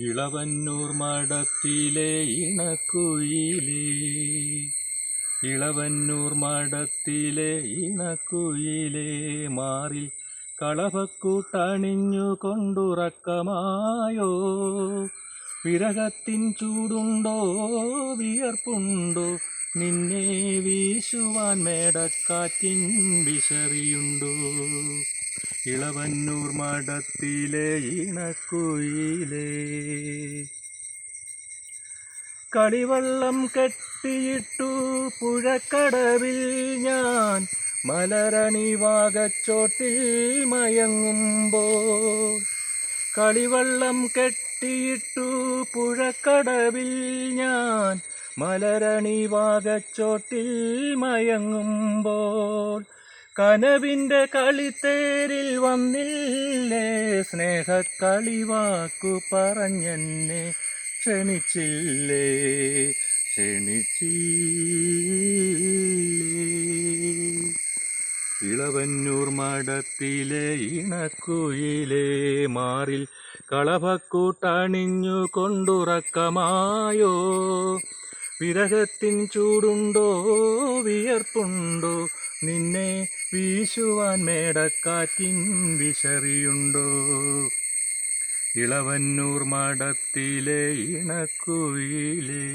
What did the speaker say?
ഇളവന്നൂർ മഠത്തിലെ ഇണക്കുയിലേ, ഇളവന്നൂർ മഠത്തിലെ ഇണക്കുയിലേ, മാറിൽ കളഭക്കൂട്ടണിഞ്ഞു കൊണ്ടുറക്കമായോ? വിരഹത്തിൻ ചൂടുണ്ടോ, വിയർപ്പുണ്ടോ, നിന്നെ വീശുവാൻ മേടക്കാറ്റിൻ വിശറിയുണ്ടോ? ഇളവന്നൂർ മഠത്തിലെ ഇണക്കുയിലേ, കളിവള്ളം കെട്ടിയിട്ടു പുഴക്കടവിൽ ഞാൻ മലരണിവാകച്ചോട്ടിൽ മയങ്ങുമ്പോൾ, കളിവള്ളം കെട്ടിയിട്ടു പുഴക്കടവിൽ ഞാൻ മലരണിവാകച്ചോട്ടിൽ മയങ്ങുമ്പോൾ, കനവിൻ്റെ കളിത്തേരിൽ വന്നില്ലേ, സ്നേഹക്കളിവാക്കു പറഞ്ഞെന്നെ ക്ഷണിച്ചില്ലേ, ഇളവന്നൂർ മഠത്തിലെ ഇണക്കുയിലേ, മാറിൽ കളഭക്കൂട്ടണിഞ്ഞു കൊണ്ടുറക്കമായോ? വിരഹത്തിൻ ചൂടുണ്ടോ, വിയർപ്പുണ്ടോ, നിന്നെ വീശുവാൻ മേടക്കാറ്റിൻ വിശറിയുണ്ടോ? ഇളവന്നൂർ മഠത്തിലെ ഇണക്കുയിലേ.